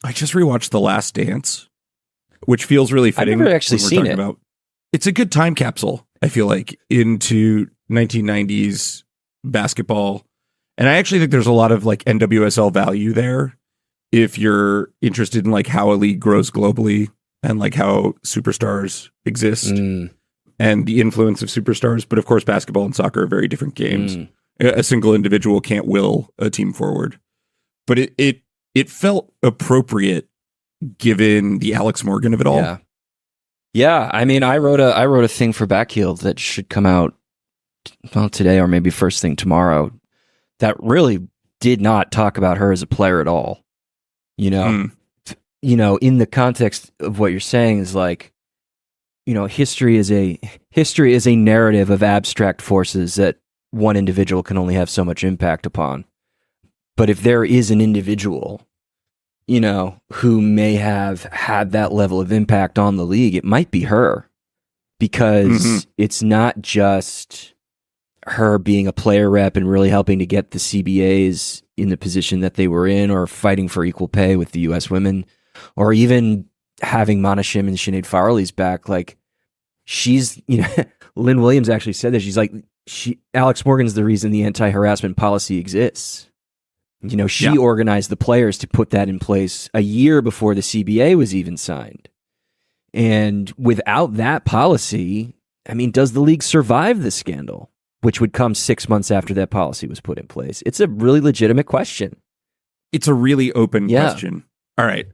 I just rewatched The Last Dance, which feels really I've fitting. never actually when we're seen talking it. about. It's a good time capsule, I feel like, into 1990s basketball. And I actually think there's a lot of like NWSL value there if you're interested in like how a league grows globally and like how superstars exist and the influence of superstars. But of course, basketball and soccer are very different games. A single individual can't will a team forward. But it felt appropriate given the Alex Morgan of it all. Yeah. I mean, I wrote a thing for Backheel that should come out today or maybe first thing tomorrow that really did not talk about her as a player at all. You know, in the context of what you're saying is like, you know, history is a narrative of abstract forces that one individual can only have so much impact upon. But if there is an individual, you know, who may have had that level of impact on the league, it might be her, because it's not just her being a player rep and really helping to get the CBAs in the position that they were in, or fighting for equal pay with the U.S. women, or even having Mana Shim and Sinead Farley's back. Like, she's, you know, Lynn Williams actually said that. She's like, Alex Morgan's the reason the anti-harassment policy exists. You know, she organized the players to put that in place a year before the CBA was even signed. And without that policy, I mean, does the league survive the scandal, which would come 6 months after that policy was put in place? It's a really legitimate question. It's a really open question. All right.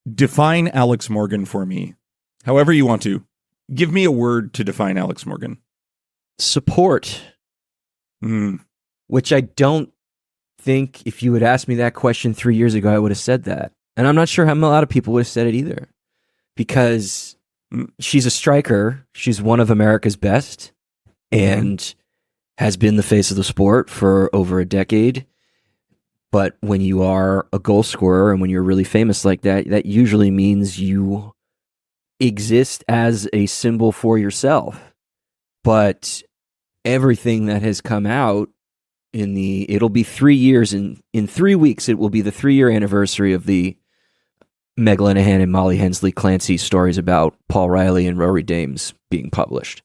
Define Alex Morgan for me, however you want to. Give me a word to define Alex Morgan. Support. Which I don't think, if you had asked me that question 3 years ago, I would have said that. And I'm not sure how a lot of people would have said it either. Because she's a striker. She's one of America's best. And has been the face of the sport for over a decade. But when you are a goal scorer and when you're really famous like that, that usually means you exist as a symbol for yourself. But everything that has come out it'll be 3 years, in 3 weeks, it will be the 3-year anniversary of the Meg Linehan and Molly Hensley Clancy stories about Paul Riley and Rory Dames being published.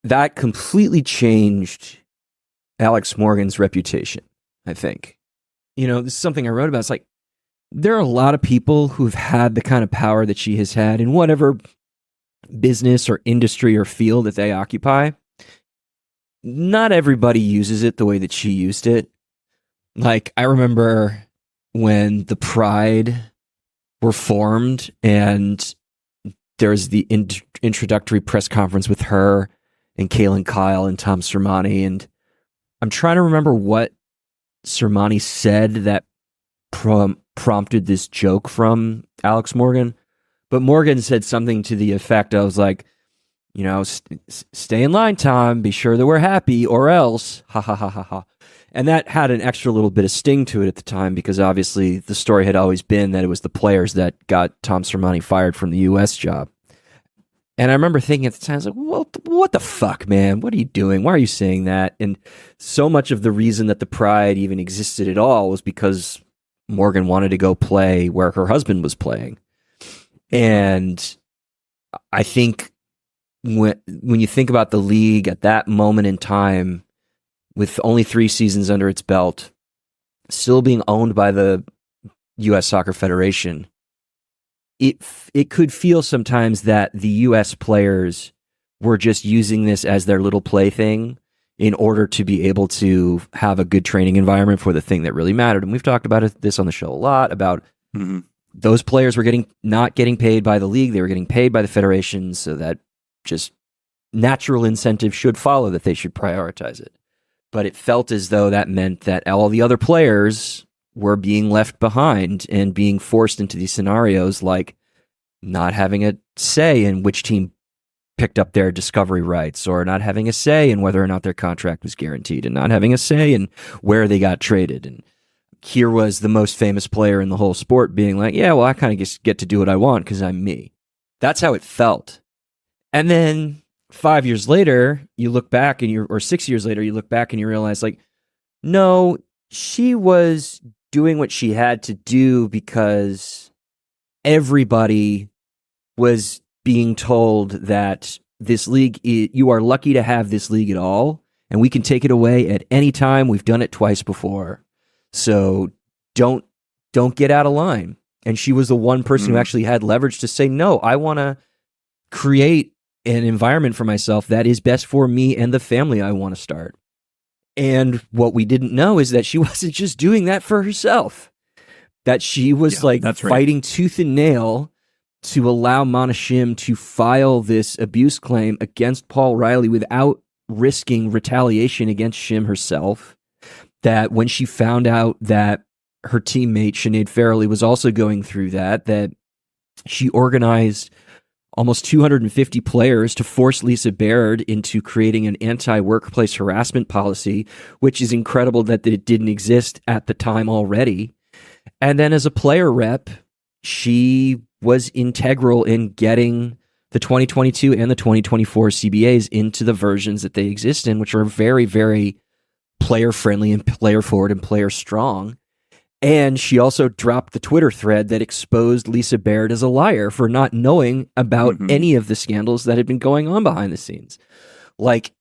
That completely changed Alex Morgan's reputation, I think. You know, this is something I wrote about. It's like, there are a lot of people who've had the kind of power that she has had in whatever business or industry or field that they occupy. Not everybody uses it the way that she used it. Like, I remember when the Pride were formed and there's the introductory press conference with her and Kaylin Kyle and Tom Sermani. And I'm trying to remember what Sermani said that prompted this joke from Alex Morgan. But Morgan said something to the effect, I was like, you know, stay in line, Tom. Be sure that we're happy, or else. Ha ha ha ha ha. And that had an extra little bit of sting to it at the time, because obviously the story had always been that it was the players that got Tom Sermani fired from the U.S. job. And I remember thinking at the time, I was like, well, what the fuck, man? What are you doing? Why are you saying that? And so much of the reason that the Pride even existed at all was because Morgan wanted to go play where her husband was playing. And I think when you think about the league at that moment in time, with only 3 seasons under its belt, still being owned by the U.S. Soccer Federation, it could feel sometimes that the U.S. players were just using this as their little plaything in order to be able to have a good training environment for the thing that really mattered. And we've talked about this on the show a lot, about those players were not getting paid by the league. They were getting paid by the federation, so that just natural incentive should follow that they should prioritize it. But it felt as though that meant that all the other players were being left behind and being forced into these scenarios, like not having a say in which team picked up their discovery rights, or not having a say in whether or not their contract was guaranteed, and not having a say in where they got traded. And here was the most famous player in the whole sport being like, yeah, well, I kind of just get to do what I want because I'm me. That's how it felt. And then 5 years later, you look back or 6 years later, you look back and you realize, like, no, she was doing what she had to do because everybody was being told that this league, you are lucky to have this league at all, and we can take it away at any time. We've done it twice before. So don't get out of line. And she was the one person who actually had leverage to say, no, I want to create an environment for myself that is best for me and the family I want to start. And what we didn't know is that she wasn't just doing that for herself, that she was fighting tooth and nail to allow Mana Shim to file this abuse claim against Paul Riley without risking retaliation against Shim herself. That when she found out that her teammate Sinead Farrelly was also going through that she organized almost 250 players to force Lisa Baird into creating an anti-workplace harassment policy, which is incredible that it didn't exist at the time already. And then as a player rep, she was integral in getting the 2022 and the 2024 CBAs into the versions that they exist in, which are very, very player-friendly and player-forward and player-strong. And she also dropped the Twitter thread that exposed Lisa Baird as a liar for not knowing about any of the scandals that had been going on behind the scenes. Like,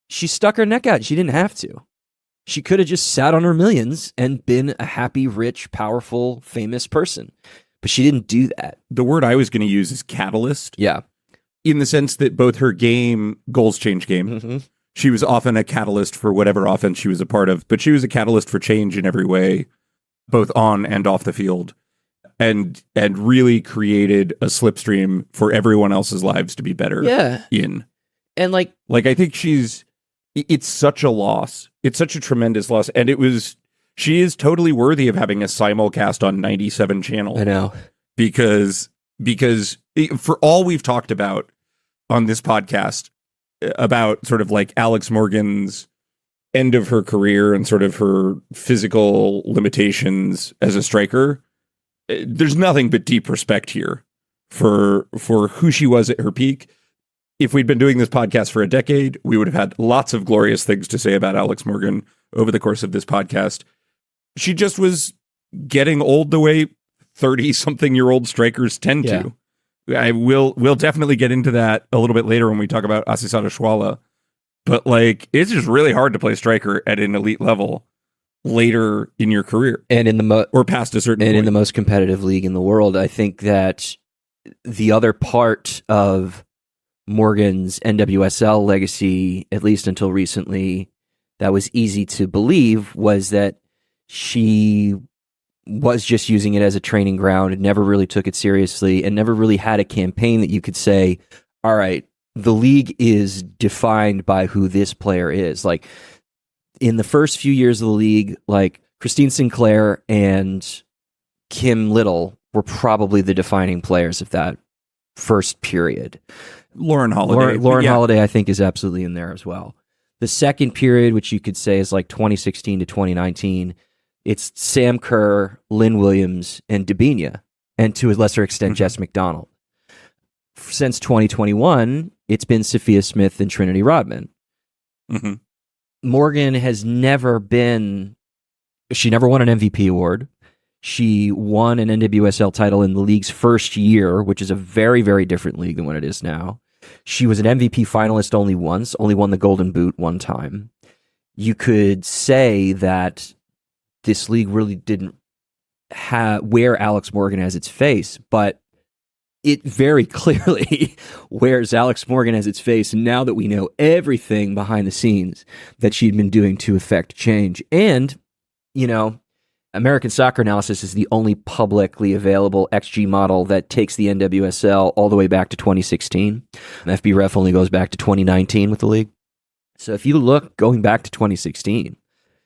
she stuck her neck out. She didn't have to. She could have just sat on her millions and been a happy, rich, powerful, famous person. But she didn't do that. The word I was going to use is catalyst. Yeah. In the sense that both her game, goals change game, she was often a catalyst for whatever offense she was a part of, but she was a catalyst for change in every way, both on and off the field, and really created a slipstream for everyone else's lives to be better in. And like I think it's such a loss. It's such a tremendous loss. And she is totally worthy of having a simulcast on 97 Channel. I know. Because for all we've talked about on this podcast about sort of like Alex Morgan's end of her career and sort of her physical limitations as a striker, there's nothing but deep respect here for who she was at her peak. If we'd been doing this podcast for a decade, we would have had lots of glorious things to say about Alex Morgan over the course of this podcast. She just was getting old the way 30-something-year-old strikers tend to. We'll definitely get into that a little bit later when we talk about Asisata Shwala. But like, it's just really hard to play striker at an elite level later in your career, and in the or past a certain point. In the most competitive league in the world. I think that the other part of Morgan's NWSL legacy, at least until recently, that was easy to believe, was that she was just using it as a training ground and never really took it seriously and never really had a campaign that you could say, all right, the league is defined by who this player is. Like, in the first few years of the league, like Christine Sinclair and Kim Little were probably the defining players of that first period. Lauren Holiday. Lauren Holiday, I think, is absolutely in there as well. The second period, which you could say is like 2016 to 2019, it's Sam Kerr, Lynn Williams, and Dabinia, and to a lesser extent, Jess McDonald. Since 2021, it's been Sophia Smith and Trinity Rodman. Morgan has never been... She never won an MVP award. She won an NWSL title in the league's first year, which is a very, very different league than what it is now. She was an MVP finalist only once, only won the Golden Boot one time. You could say that this league really didn't wear Alex Morgan as its face, but it very clearly wears Alex Morgan as its face now that we know everything behind the scenes that she'd been doing to affect change. And, you know, American Soccer Analysis is the only publicly available XG model that takes the NWSL all the way back to 2016. FBref only goes back to 2019 with the league. So if you look going back to 2016,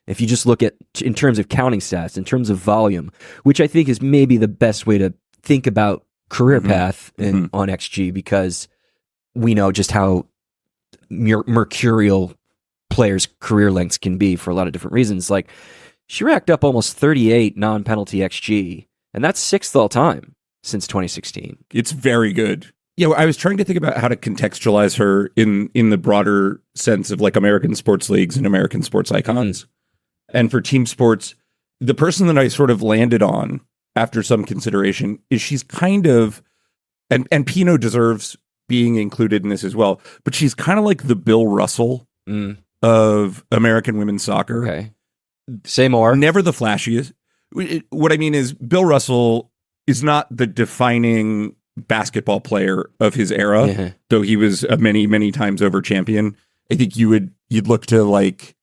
if you just look at in terms of counting stats, in terms of volume, which I think is maybe the best way to think about career path on XG, because we know just how mercurial players' career lengths can be for a lot of different reasons. Like, she racked up almost 38 non-penalty XG, and that's sixth all time since 2016. It's very good. Yeah, I was trying to think about how to contextualize her in the broader sense of like American sports leagues and American sports icons. And for team sports, the person that I sort of landed on after some consideration is she's kind of, and Pino deserves being included in this as well, but she's kind of like the Bill Russell of American women's soccer. Okay. Say more. Never the flashiest. What I mean is Bill Russell is not the defining basketball player of his era, though he was a many, many times over champion. I think you'd look to like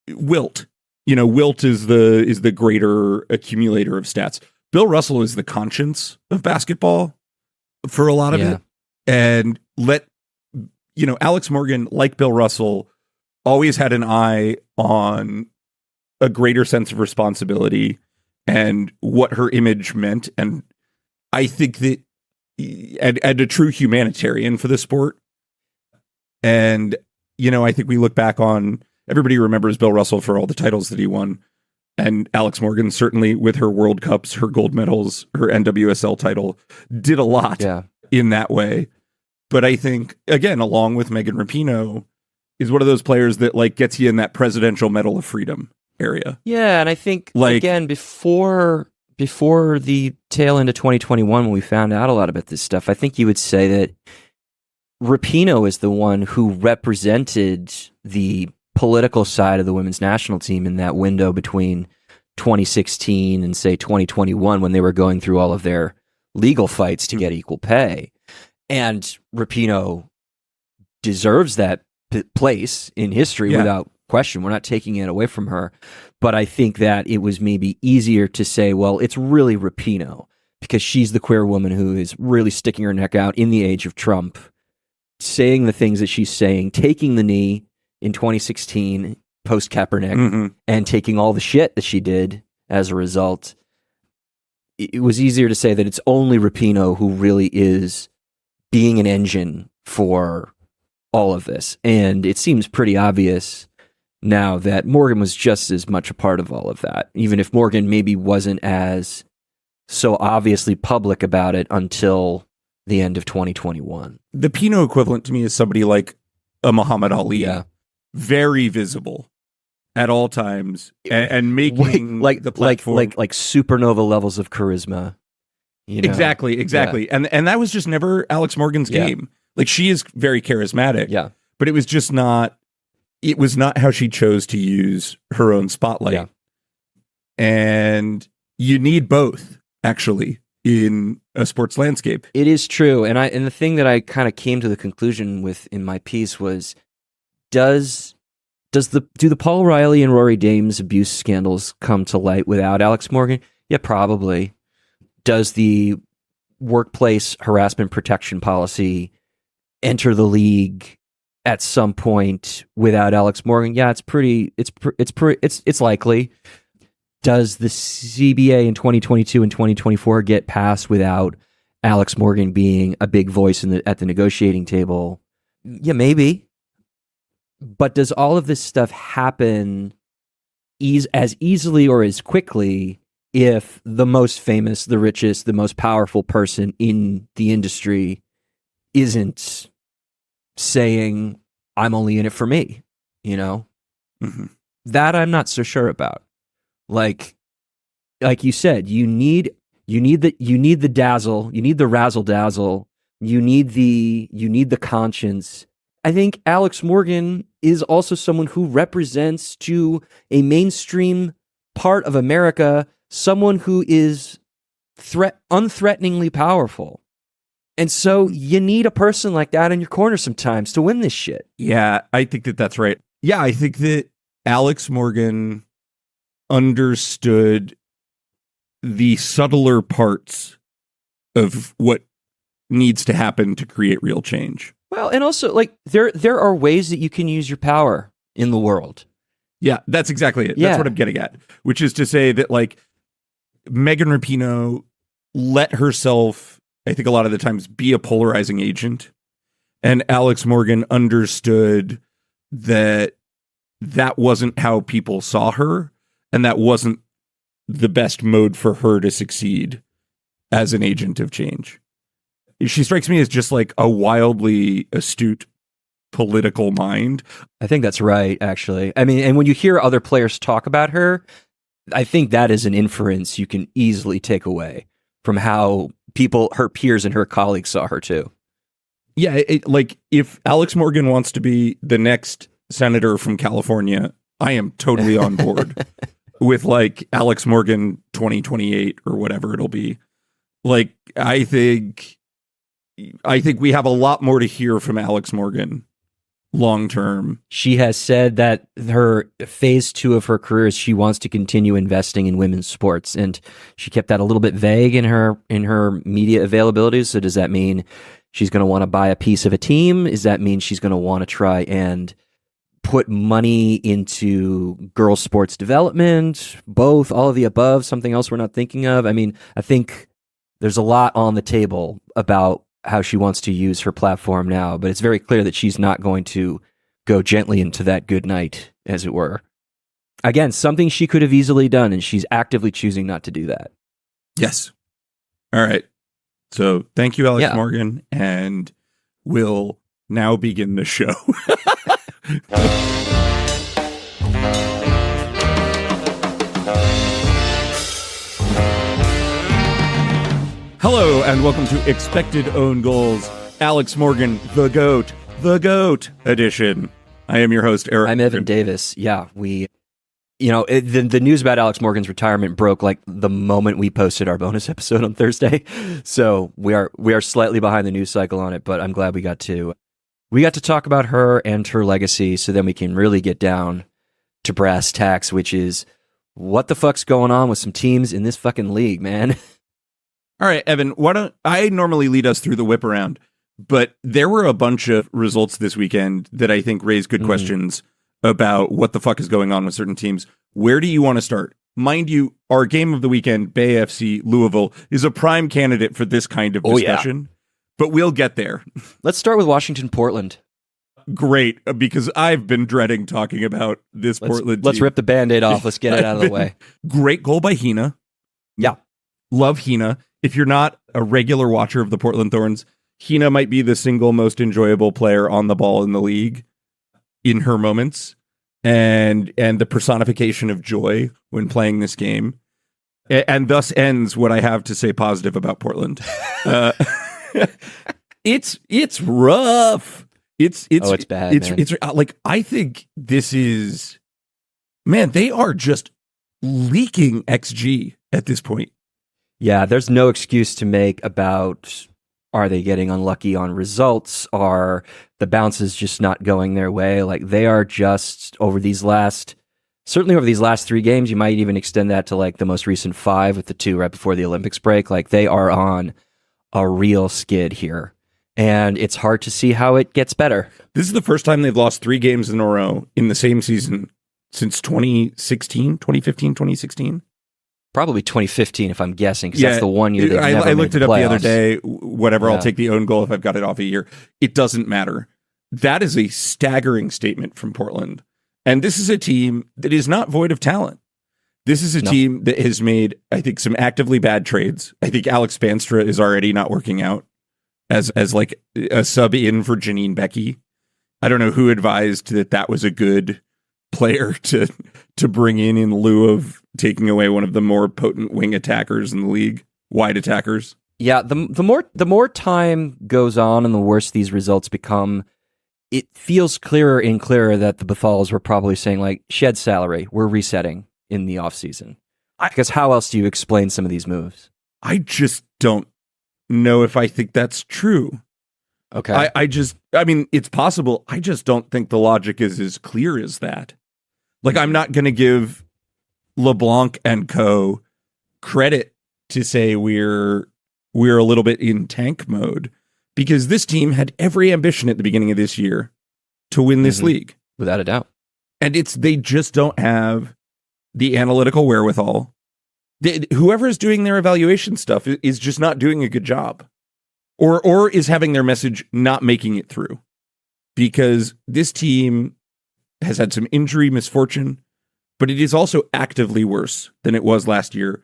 Wilt. You know, Wilt is the greater accumulator of stats. Bill Russell is the conscience of basketball for a lot of it. And Alex Morgan, like Bill Russell, always had an eye on a greater sense of responsibility and what her image meant. And I think that, and a true humanitarian for the sport. And, I think we look back on, everybody remembers Bill Russell for all the titles that he won. And Alex Morgan, certainly with her World Cups, her gold medals, her NWSL title, did a lot in that way. But I think, again, along with Megan Rapinoe, is one of those players that like gets you in that Presidential Medal of Freedom area. Yeah, and I think, again, before the tail end of 2021, when we found out a lot about this stuff, I think you would say that Rapinoe is the one who represented the political side of the women's national team in that window between 2016 and, say, 2021, when they were going through all of their legal fights to get equal pay. And Rapinoe deserves that place in history without question. We're not taking it away from her. But I think that it was maybe easier to say, well, it's really Rapinoe, because she's the queer woman who is really sticking her neck out in the age of Trump, saying the things that she's saying, taking the knee in 2016 post Kaepernick, and taking all the shit that she did as a result. It was easier to say that it's only Rapinoe who really is being an engine for all of this. And it seems pretty obvious now that Morgan was just as much a part of all of that, even if Morgan maybe wasn't as so obviously public about it until the end of 2021. The Pino equivalent to me is somebody like a Muhammad Ali, very visible at all times, and making the platform like supernova levels of charisma. Exactly. Yeah. And that was just never Alex Morgan's game. Like, she is very charismatic, but it was just not. It was not how she chose to use her own spotlight. And you need both, actually, in a sports landscape. It is true. And the thing that I kind of came to the conclusion with in my piece was, do the Paul Riley and Rory Dames abuse scandals come to light without Alex Morgan? Yeah, probably. Does the workplace harassment protection policy enter the league at some point without Alex Morgan? Yeah, it's likely. Does the CBA in 2022 and 2024 get passed without Alex Morgan being a big voice at the negotiating table? Yeah, maybe. But does all of this stuff happen as easily or as quickly if the most famous, the richest, the most powerful person in the industry isn't saying, I'm only in it for me, That I'm not so sure about. Like you said, you need the dazzle, you need the razzle dazzle, you need the conscience. I think Alex Morgan is also someone who represents to a mainstream part of America someone who is unthreateningly powerful. And so you need a person like that in your corner sometimes to win this shit. Yeah, I think that's right. Yeah, I think that Alex Morgan understood the subtler parts of what needs to happen to create real change. Well, and also, like, there are ways that you can use your power in the world. Yeah, that's exactly it. That's what I'm getting at, which is to say that, like, Megan Rapinoe let herself, I think a lot of the times, be a polarizing agent. And Alex Morgan understood that wasn't how people saw her, and that wasn't the best mode for her to succeed as an agent of change. She strikes me as just like a wildly astute political mind. I think that's right, actually. I mean, and when you hear other players talk about her, I think that is an inference you can easily take away from how her peers and her colleagues saw her too. Yeah, like if Alex Morgan wants to be the next senator from California, I am totally on board with like Alex Morgan 2028 or whatever it'll be. Like, I think we have a lot more to hear from Alex Morgan long term. She has said that her phase 2 of her career is she wants to continue investing in women's sports, and she kept that a little bit vague in her media availability. So does that mean she's going to want to buy a piece of a team? Does that mean she's going to want to try and put money into girls' sports development? Both, all of the above, something else we're not thinking of? I mean, I think there's a lot on the table about how she wants to use her platform now, but it's very clear that she's not going to go gently into that good night, as it were. Again, something she could have easily done, and she's actively choosing not to do that. Yes. All right. So thank you, Alex Morgan, and we'll now begin the show. Hello, and welcome to Expected Own Goals, Alex Morgan, the GOAT edition. I am your host, Eric. I'm Evan Davis. Yeah, the news about Alex Morgan's retirement broke like the moment we posted our bonus episode on Thursday. So we are slightly behind the news cycle on it, but I'm glad we got to talk about her and her legacy, so then we can really get down to brass tacks, which is what the fuck's going on with some teams in this fucking league, man. All right, Evan, why don't I normally lead us through the whip around, but there were a bunch of results this weekend that I think raise good questions about what the fuck is going on with certain teams. Where do you want to start? Mind you, our game of the weekend, Bay FC Louisville, is a prime candidate for this kind of discussion, but we'll get there. Let's start with Washington Portland. Great, because I've been dreading talking about this Portland team. Let's rip the Band-Aid off. Let's get it out of the way. Great goal by Hina. Yeah. Love Hina. If you're not a regular watcher of the Portland Thorns, Hina might be the single most enjoyable player on the ball in the league in her moments, and the personification of joy when playing this game, and thus ends what I have to say positive about Portland. It's rough. It's bad. It's like, I think this is, man, they are just leaking XG at this point. Yeah, there's no excuse to make about, are they getting unlucky on results? Are the bounces just not going their way? Like, they are just certainly over these last 3 games, you might even extend that to like the most recent 5 with the 2 right before the Olympics break. Like, they are on a real skid here, and it's hard to see how it gets better. This is the first time they've lost 3 games in a row in the same season since 2015, 2016. Probably 2015, if I'm guessing, because that's the one year I looked it up the other day. Whatever, I'll take the own goal if I've got it off a year. It doesn't matter. That is a staggering statement from Portland. And this is a team that is not void of talent. This is a team that has made, I think, some actively bad trades. I think Alex Spanstra is already not working out as like a sub in for Janine Becky. I don't know who advised that was a good player to bring in lieu of taking away one of the more potent wing attackers in the league, wide attackers. Yeah, the more time goes on and the worse these results become, it feels clearer and clearer that the Bethals were probably saying, like, shed salary, we're resetting in the offseason. Because how else do you explain some of these moves? I just don't know if I think that's true. Okay. I mean, it's possible. I just don't think the logic is as clear as that. Like, I'm not going to give LeBlanc and co credit to say we're a little bit in tank mode, because this team had every ambition at the beginning of this year to win this league. Without a doubt. And they just don't have the analytical wherewithal. Whoever is doing their evaluation stuff is just not doing a good job, or is having their message not making it through, because this team has had some injury misfortune, but it is also actively worse than it was last year,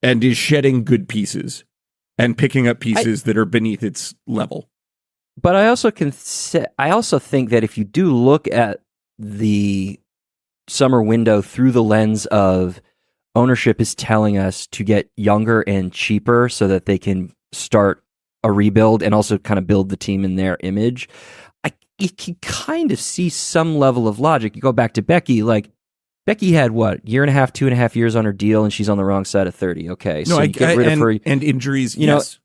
and is shedding good pieces and picking up pieces that are beneath its level. But I also think that if you do look at the summer window through the lens of ownership is telling us to get younger and cheaper so that they can start a rebuild and also kind of build the team in their image. You can kind of see some level of logic. You go back to Becky, like Becky had what, year and a half, 2.5 years on her deal, and she's on the wrong side of 30. Okay, no, so you get rid of her and injuries. You yes,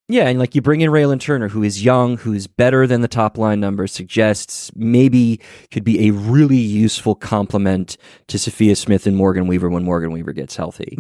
yeah, and like you bring in Raylan Turner, who is young, who's better than the top line number suggests, maybe could be a really useful complement to Sophia Smith and Morgan Weaver when Morgan Weaver gets healthy.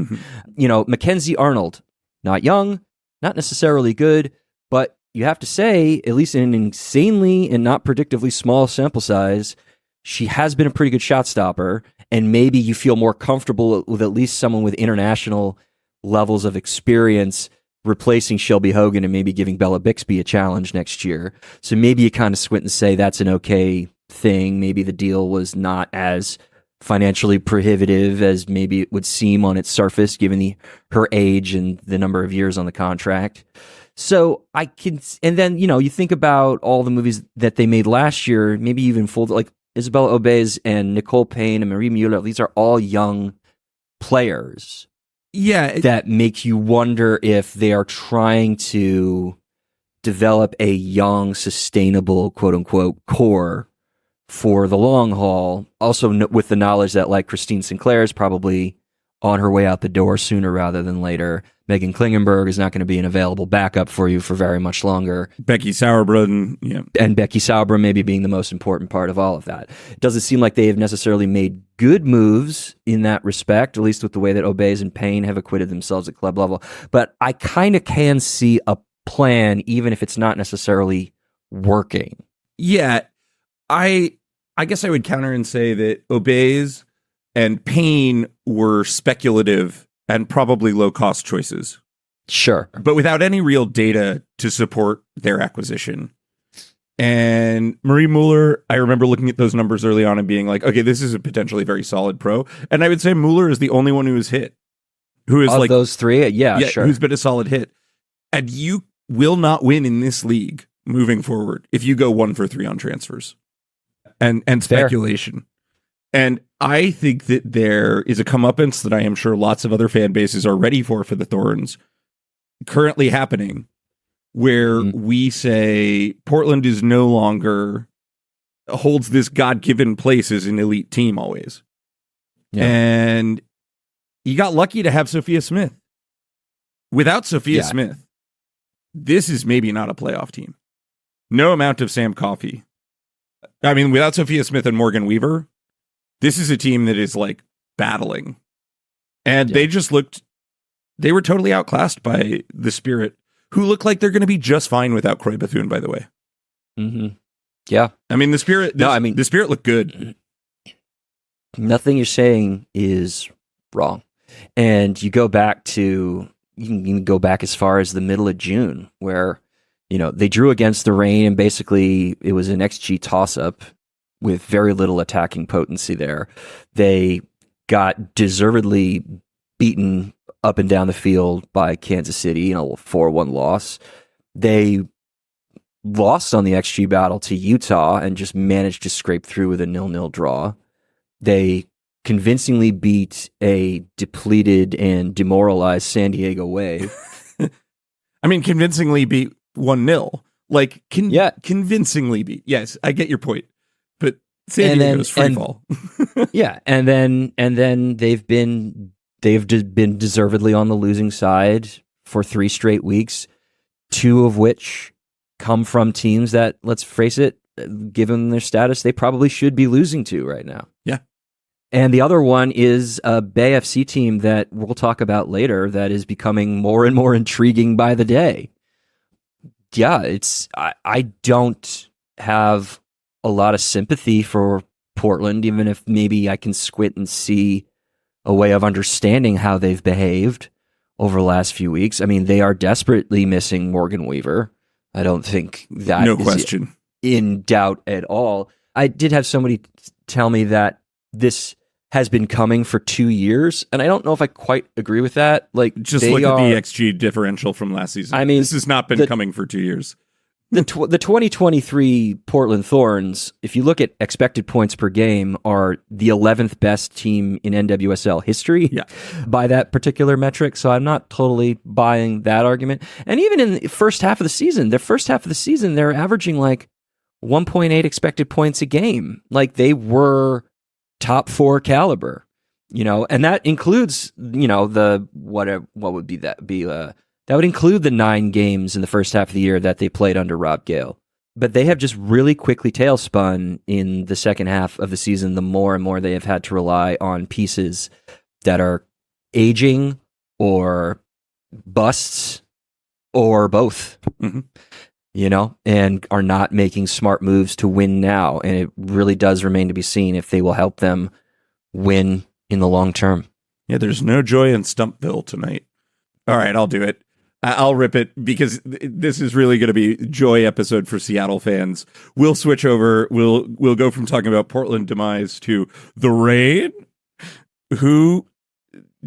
Mackenzie Arnold, not young, not necessarily good, but you have to say, at least in an insanely and not predictively small sample size, she has been a pretty good shot stopper, and maybe you feel more comfortable with at least someone with international levels of experience replacing Shelby Hogan and maybe giving Bella Bixby a challenge next year. So maybe you kind of squint and say that's an okay thing. Maybe the deal was not as financially prohibitive as maybe it would seem on its surface, given her age and the number of years on the contract. So I can, and then, you think about all the movies that they made last year, maybe even like Isabella Obeys and Nicole Payne and Marie Mueller. These are all young players. Yeah. That make you wonder if they are trying to develop a young, sustainable, quote unquote, core for the long haul. Also with the knowledge that like Christine Sinclair is probably on her way out the door sooner rather than later. Megan Klingenberg is not going to be an available backup for you for very much longer. Becky Sauerbrunn, and Becky Sauerbrunn maybe being the most important part of all of that. It doesn't seem like they have necessarily made good moves in that respect, at least with the way that Obeys and Payne have acquitted themselves at club level. But I kind of can see a plan, even if it's not necessarily working. Yeah, I guess I would counter and say that Obeys and Payne were speculative and probably low-cost choices. Sure. But without any real data to support their acquisition. And Marie Mueller, I remember looking at those numbers early on and being like, okay, this is a potentially very solid pro. And I would say Mueller is the only one who is hit. Who is of like those three? Yeah, sure. Who's been a solid hit. And you will not win in this league moving forward if you go 1 for 3 on transfers and speculation. And I think that there is a comeuppance that I am sure lots of other fan bases are ready for the Thorns currently happening, where we say Portland is no longer holds this God-given place as an elite team always. Yeah. And you got lucky to have Sophia Smith. Without Sophia Smith, this is maybe not a playoff team. No amount of Sam Coffey. I mean, without Sophia Smith and Morgan Weaver, this is a team that is like battling. And they were totally outclassed by the Spirit, who look like they're going to be just fine without Croy Bethune, by the way. Mm-hmm. Yeah. I mean, the Spirit looked good. Nothing you're saying is wrong. And you go back to, you can go back as far as the middle of June, where, they drew against the Reign and basically it was an XG toss-up with very little attacking potency there. They got deservedly beaten up and down the field by Kansas City, 4-1 loss. They lost on the XG battle to Utah and just managed to scrape through with a 0-0 draw. They convincingly beat a depleted and demoralized San Diego Wave. I mean, convincingly beat 1-0. Like, convincingly beat. Yes, I get your point. But San Diego's free fall. Yeah, and then they've been deservedly on the losing side for 3 straight weeks, 2 of which come from teams that, let's face it, given their status, they probably should be losing to right now. Yeah. And the other one is a Bay FC team that we'll talk about later that is becoming more and more intriguing by the day. Yeah, I don't have a lot of sympathy for Portland, even if maybe I can squint and see a way of understanding how they've behaved over the last few weeks. I mean, they are desperately missing Morgan Weaver. I don't think that is in doubt at all. I did have somebody tell me that this has been coming for 2 years, and I don't know if I quite agree with that. Like, just look at the XG differential from last season. I mean, this has not been coming for 2 years. The 2023 Portland Thorns, if you look at expected points per game, are the 11th best team in NWSL history by that particular metric. So I'm not totally buying that argument. And even in the first half of the season, they're averaging like 1.8 expected points a game. Like they were top 4 caliber, and that includes, the what would be that be that would include the 9 games in the first half of the year that they played under Rob Gale. But they have just really quickly tailspun in the second half of the season, the more and more they have had to rely on pieces that are aging or busts or both, and are not making smart moves to win now. And it really does remain to be seen if they will help them win in the long term. Yeah, there's no joy in Stumpville tonight. All right, I'll do it. I'll rip it because this is really going to be a joy episode for Seattle fans. We'll switch over. We'll go from talking about Portland demise to the Reign, who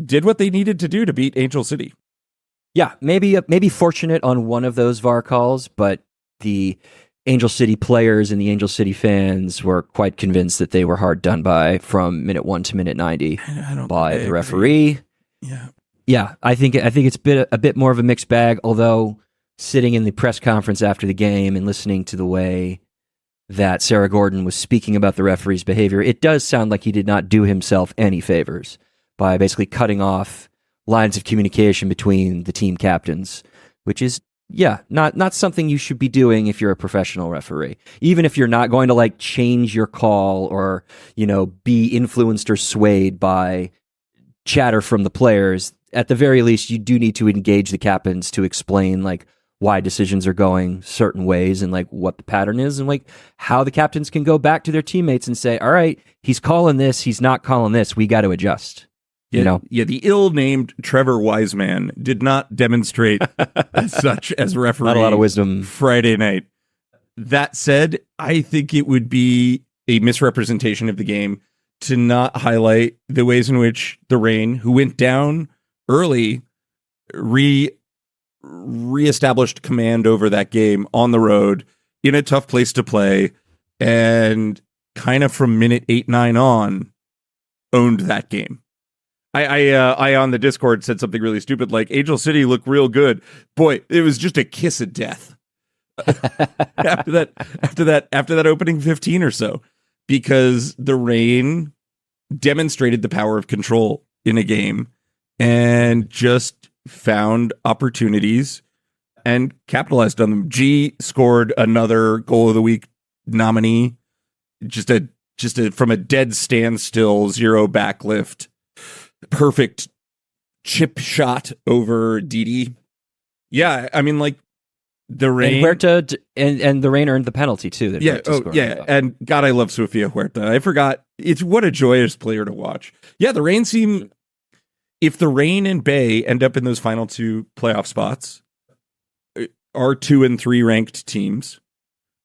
did what they needed to do to beat Angel City. Yeah, maybe fortunate on one of those VAR calls, but the Angel City players and the Angel City fans were quite convinced that they were hard done by from minute 1 to minute 90 by the referee. Yeah, I think it's been a bit more of a mixed bag, although sitting in the press conference after the game and listening to the way that Sarah Gordon was speaking about the referee's behavior, it does sound like he did not do himself any favors by basically cutting off lines of communication between the team captains, which is, not something you should be doing if you're a professional referee. Even if you're not going to like change your call or, be influenced or swayed by chatter from the players, at the very least, you do need to engage the captains to explain like why decisions are going certain ways and like what the pattern is and like how the captains can go back to their teammates and say, all right, he's calling this, he's not calling this, we got to adjust. Yeah, the ill-named Trevor Wiseman did not demonstrate as such as referee. Not a lot of wisdom Friday night. That said, I think it would be a misrepresentation of the game to not highlight the ways in which the Reign, who went down early, reestablished command over that game on the road in a tough place to play, and kind of from minute 8-9 on owned that game. I on the Discord said something really stupid like Angel City looked real good. Boy, it was just a kiss of death after that opening 15 or so, because the Reign demonstrated the power of control in a game and just found opportunities and capitalized on them. G scored another goal of the week nominee, just a from a dead standstill, 0 backlift, perfect chip shot over Didi. Yeah, I mean, like the Reign and Huerta and the Reign earned the penalty too. That Huerta scored. And God, I love Sofia Huerta. I forgot. It's what a joyous player to watch. Yeah, the Reign seem. If the Reign and Bay end up in those final 2 playoff spots, are 2 and 3 ranked teams.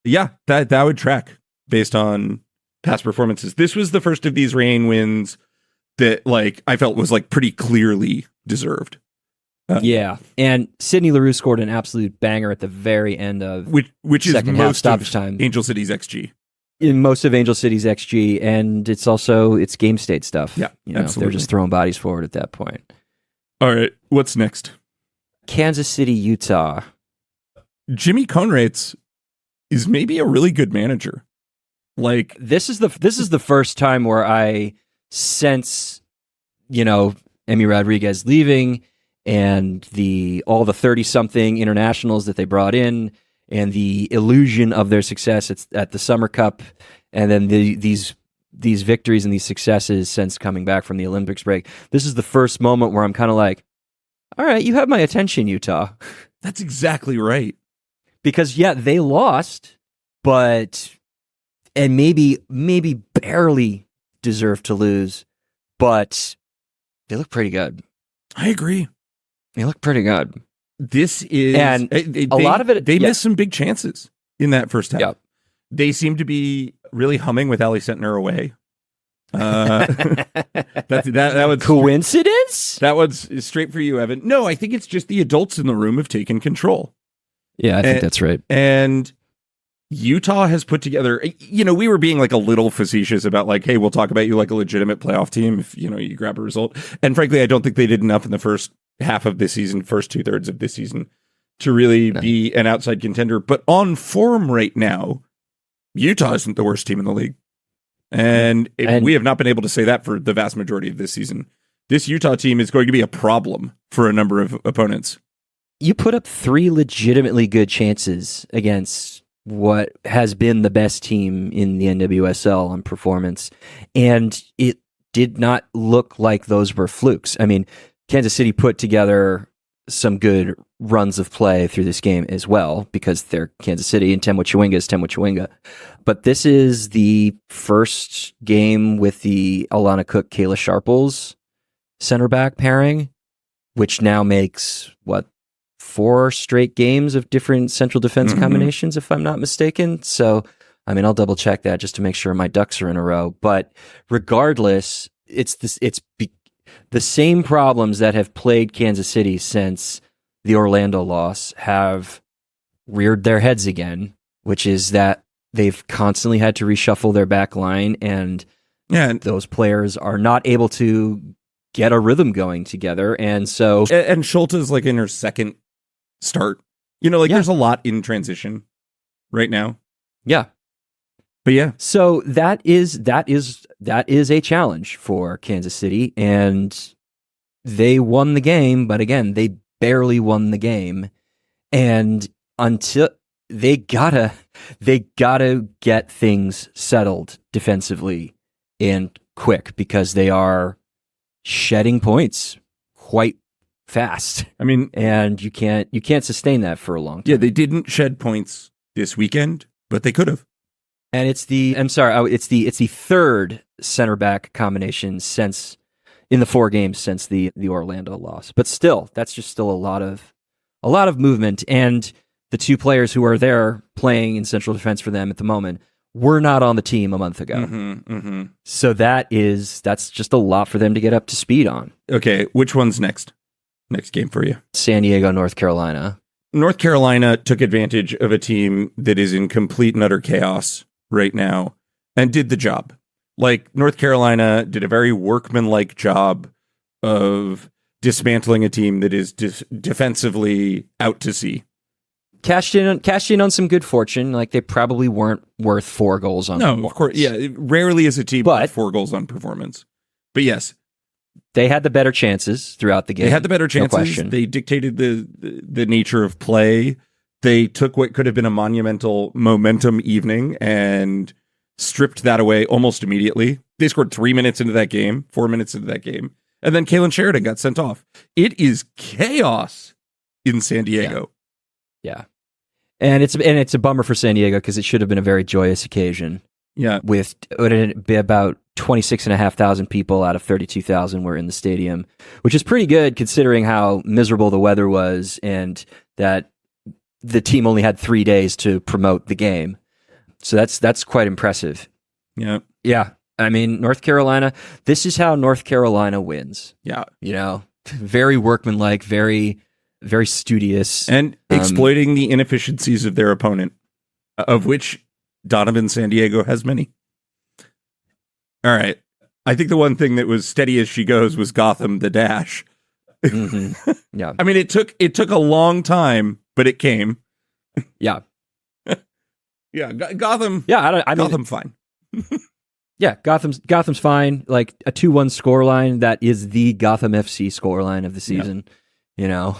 Yeah, that would track based on past performances. This was the first of these Reign wins that like I felt was like pretty clearly deserved. And Sydney Leroux scored an absolute banger at the very end of which is second half stoppage time. Angel City's XG. In most of Angel City's XG, and it's game state stuff. Yeah, absolutely. They're just throwing bodies forward at that point. All right, what's next? Kansas City, Utah. Jimmy Conrads is maybe a really good manager. Like this is the first time where I sense, Emi Rodriguez leaving and all the 30-something internationals that they brought in and the illusion of their success at the Summer Cup, and then these victories and these successes since coming back from the Olympics break. This is the first moment where I'm kind of like, all right, you have my attention, Utah. That's exactly right. Because they lost, and maybe barely deserved to lose, but they look pretty good. I agree. They look pretty good. This is, and a lot of it. They missed some big chances in that first half. Yep. They seem to be really humming with Ali Sentner away. That was coincidence. That was straight for you, Evan. No, I think it's just the adults in the room have taken control. Yeah, I think that's right. And Utah has put together, we were being like a little facetious about like, hey, we'll talk about you like a legitimate playoff team if, you grab a result. And frankly, I don't think they did enough in the first half of this season, first 2/3 of this season to really be an outside contender. But on form right now, Utah isn't the worst team in the league. And we have not been able to say that for the vast majority of this season. This Utah team is going to be a problem for a number of opponents. You put up 3 legitimately good chances against what has been the best team in the NWSL on performance, and it did not look like those were flukes. I mean, Kansas City put together some good runs of play through this game as well, because they're Kansas City and Temwa Chewinga is Temwa Chewinga. But this is the first game with the Alana Cook, Kayla Sharples center back pairing, which now makes, 4 straight games of different central defense combinations, if I'm not mistaken. So, I mean, I'll double check that just to make sure my ducks are in a row. But regardless, it's the same problems that have plagued Kansas City since the Orlando loss have reared their heads again, which is that they've constantly had to reshuffle their back line, and those players are not able to get a rhythm going together. And so... And Schulte's like in her second start. There's a lot in transition right now. Yeah. But yeah. So that is a challenge for Kansas City, and they won the game, but again, they barely won the game. And until they gotta get things settled defensively and quick, because they are shedding points quite fast. I mean, and you can't sustain that for a long time. Yeah, they didn't shed points this weekend, but they could have. And it's the third center back combination in the 4 games since the Orlando loss. But still, that's just still a lot of movement. And the 2 players who are there playing in central defense for them at the moment were not on the team a month ago. So that's just a lot for them to get up to speed on. Okay, which one's next? Next game for you? San Diego, North Carolina. North Carolina took advantage of a team that is in complete and utter chaos right now and did the job. Like, North Carolina did a very workmanlike job of dismantling a team that is defensively out to sea. Cashed in on some good fortune. Like, they probably weren't worth 4 goals on. No, of course. Yeah, rarely is a team worth 4 goals on performance. But yes, they had the better chances throughout the game. They had the better chances. No question. They dictated the nature of play. They took what could have been a monumental momentum evening and stripped that away almost immediately. They scored 3 minutes into that game, 4 minutes into that game, and then Kaylin Sheridan got sent off. It is chaos in San Diego. Yeah. And it's a bummer for San Diego, because it should have been a very joyous occasion. Yeah. With about 26,500 people out of 32,000 were in the stadium, which is pretty good considering how miserable the weather was and that the team only had 3 days to promote the game. So that's quite impressive. Yeah. Yeah. I mean, North Carolina, this is how North Carolina wins. Yeah. Very workmanlike, very, very studious. And exploiting the inefficiencies of their opponent, of which Donovan San Diego has many. All right. I think the one thing that was steady as she goes was Gotham the Dash. Yeah. I mean, it took a long time, but it came. Yeah. Yeah, Gotham. Yeah, Gotham fine. Yeah, Gotham's fine. Like a 2-1 scoreline, that is the Gotham FC scoreline of the season. Yeah.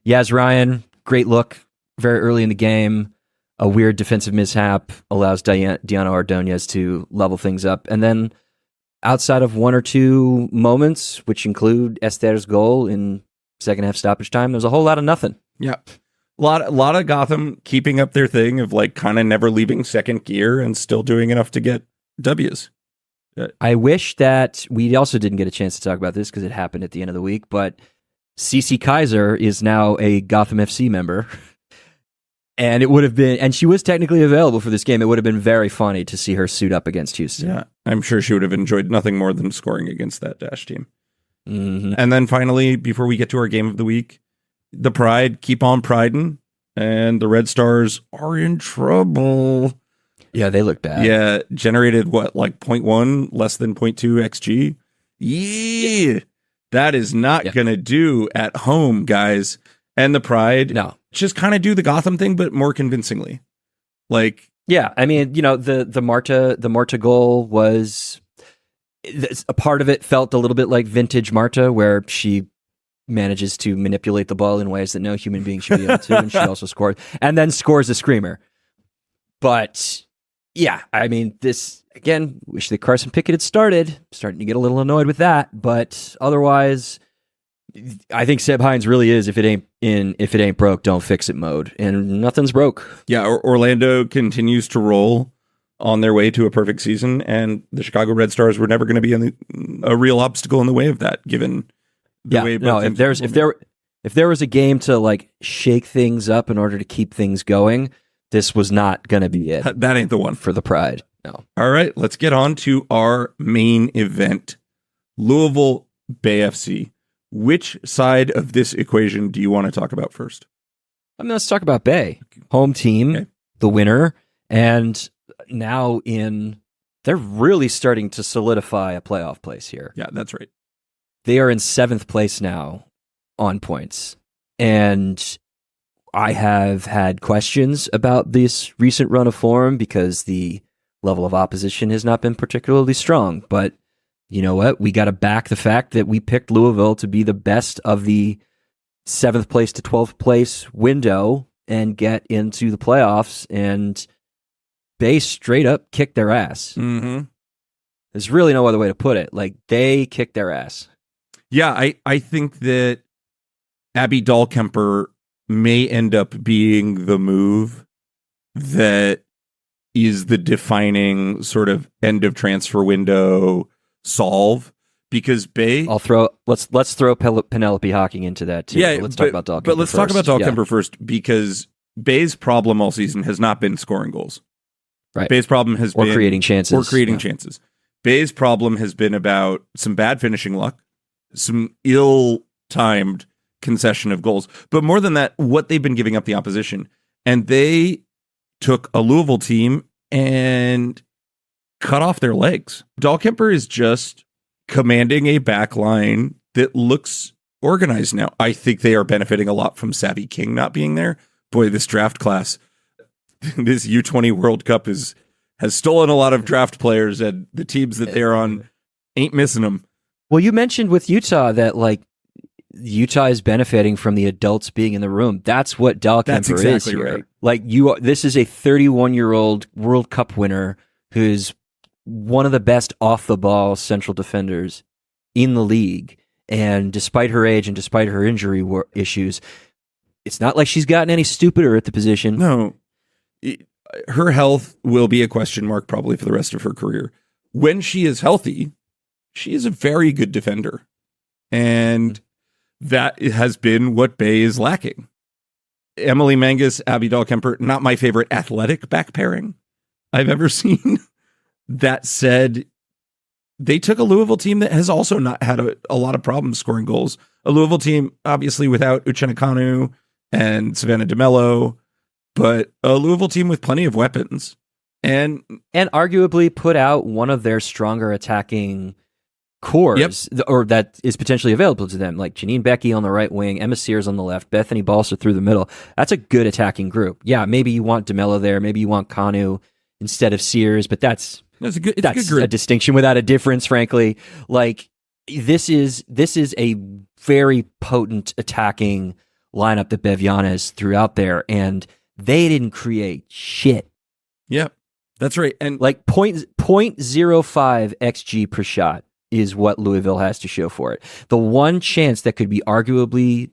Yaz Ryan, great look very early in the game. A weird defensive mishap allows Diana Ordonez to level things up. And then outside of 1 or 2 moments, which include Esther's goal in second half stoppage time, there's a whole lot of nothing. Yeah. A lot of Gotham keeping up their thing of like kind of never leaving second gear and still doing enough to get W's. I wish that we also didn't get a chance to talk about this because it happened at the end of the week, but Cece Kaiser is now a Gotham FC member. And it would have been, and she was technically available for this game. It would have been very funny to see her suit up against Houston. Yeah, I'm sure she would have enjoyed nothing more than scoring against that Dash team. Mm-hmm. And then finally, before we get to our game of the week, the Pride keep on priding and the Red Stars are in trouble. Yeah, they look bad. Yeah, generated what, like 0.1, less than 0.2 XG? Yeah, that is not going to do at home, guys. And the Pride just kind of do the Gotham thing, but more convincingly. Like, yeah, I mean, the Marta goal was, a part of it felt a little bit like vintage Marta, where she manages to manipulate the ball in ways that no human being should be able to, and she also scores, and then scores a screamer. But yeah, I mean, this again, wish that Carson Pickett had started. Starting to get a little annoyed with that, but otherwise, I think Seb Hines really is, if it ain't broke, don't fix it mode, and nothing's broke. Yeah, Orlando continues to roll on their way to a perfect season, and the Chicago Red Stars were never going to be a real obstacle in the way of that, given the way. If there was a game to like shake things up in order to keep things going, this was not going to be it. That ain't the one for the Pride. No. All right, let's get on to our main event, Louisville Bay FC. Which side of this equation do you want to talk about first? Let's talk about Bay. Home team, the winner, and now they're really starting to solidify a playoff place here. Yeah, that's right. They are in 7th place now on points. And I have had questions about this recent run of form because the level of opposition has not been particularly strong. But you know what? We got to back the fact that we picked Louisville to be the best of the 7th place to 12th place window and get into the playoffs, and Bay straight up kicked their ass. Mm-hmm. There's really no other way to put it. Like, they kicked their ass. Yeah, I think that Abby Dahlkemper may end up being the move that is the defining sort of end of transfer window solve, because Bay. Let's throw Penelope Hawking into that too. Yeah, but let's talk about Dahlkemper. But let's talk about Dahlkemper first, because Bay's problem all season has not been scoring goals. Right. Bay's problem has been creating chances. Bay's problem has been about some bad finishing luck, some ill-timed concession of goals, but more than that, what they've been giving up the opposition. And they took a Louisville team and cut off their legs. Dahlkemper is just commanding a back line that looks organized now. I think they are benefiting a lot from Savvy King not being there. Boy, this draft class, this U20 World Cup has stolen a lot of draft players, and the teams that they're on ain't missing them. Well, you mentioned with Utah that like Utah is benefiting from the adults being in the room. That's what Dahlkemper is here. Right. Like this is a 31-year-old World Cup winner who's one of the best off the ball central defenders in the league. And despite her age and despite her injury issues, it's not like she's gotten any stupider at the position. No, her health will be a question mark probably for the rest of her career. When she is healthy, she is a very good defender. And that has been what Bay is lacking. Emily Mangus, Abby Dahlkemper, not my favorite athletic back pairing I've ever seen. That said, they took a Louisville team that has also not had a lot of problems scoring goals. A Louisville team, obviously, without Uchenna Kanu and Savannah DeMello, but a Louisville team with plenty of weapons. And arguably put out one of their stronger attacking cores, or that is potentially available to them, like Janine Becky on the right wing, Emma Sears on the left, Bethany Balser through the middle. That's a good attacking group. Yeah, maybe you want DeMello there, maybe you want Kanu instead of Sears, but that's a good group. A distinction without a difference, frankly. Like this is a very potent attacking lineup that Beviana threw out there, and they didn't create shit. Yeah, that's right. And like 0.05 XG per shot is what Louisville has to show for it. The one chance that could be arguably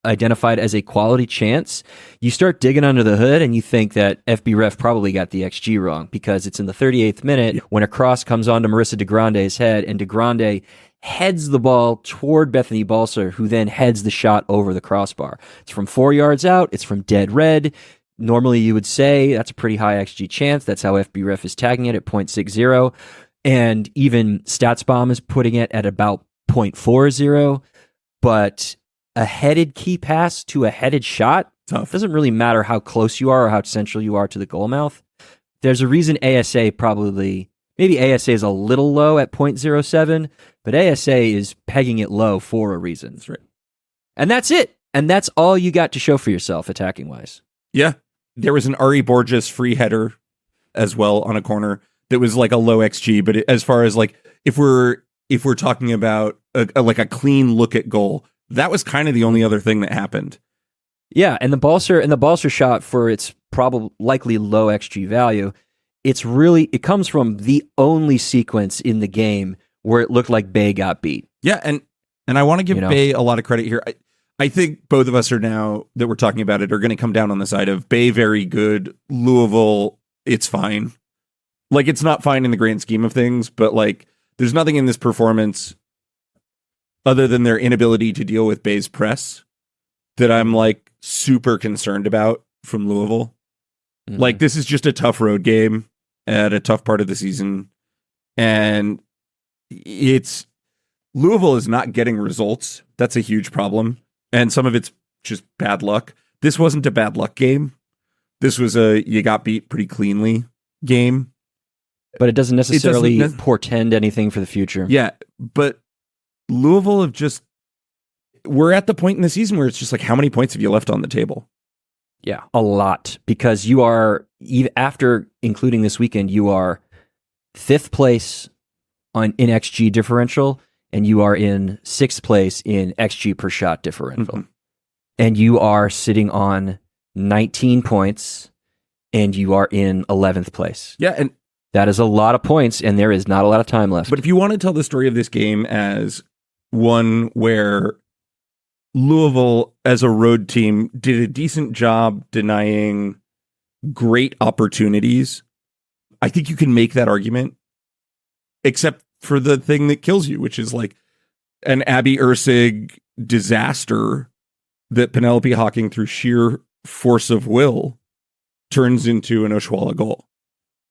identified as a quality chance, you start digging under the hood and you think that FBref probably got the XG wrong, because it's in the 38th minute when a cross comes onto Marissa DeGrande's head, and DeGrande heads the ball toward Bethany Balser, who then heads the shot over the crossbar. It's from 4 yards out. It's from dead red. Normally you would say that's a pretty high XG chance. That's how FBref is tagging it at 0.60. And even StatsBomb is putting it at about 0.40. But a headed key pass to a headed shot, Tough. Doesn't really matter how close you are or how central you are to the goal mouth. There's a reason ASA maybe ASA is a little low at 0.07, but ASA is pegging it low for a reason. That's right. And that's it. And that's all you got to show for yourself attacking wise. Yeah. There was an Ari Borges free header as well on a corner that was like a low XG, but as far as like if we're talking about a clean look at goal, that was kind of the only other thing that happened. Yeah, and the Balser shot, for its likely low XG value, it comes from the only sequence in the game where it looked like Bay got beat. Yeah, and I want to give Bay a lot of credit here. I think both of us are now that we're talking about it are going to come down on the side of Bay very good, Louisville it's fine. Like it's not fine in the grand scheme of things, but like there's nothing in this performance other than their inability to deal with Bay's press that I'm like super concerned about from Louisville. Mm-hmm. Like this is just a tough road game at a tough part of the season. And Louisville is not getting results. That's a huge problem. And some of it's just bad luck. This wasn't a bad luck game. This was you got beat pretty cleanly game. But it doesn't necessarily portend anything for the future. Yeah, but Louisville we're at the point in the season where it's just like, how many points have you left on the table? Yeah, a lot. Because you are, after including this weekend, you are 5th place in XG differential, and you are in 6th place in XG per shot differential. Mm-hmm. And you are sitting on 19 points, and you are in 11th place. Yeah, and that is a lot of points, and there is not a lot of time left. But if you want to tell the story of this game as one where Louisville, as a road team, did a decent job denying great opportunities, I think you can make that argument, except for the thing that kills you, which is like an Abby Erceg disaster that Penelope Hocking, through sheer force of will, turns into an Oshuala goal.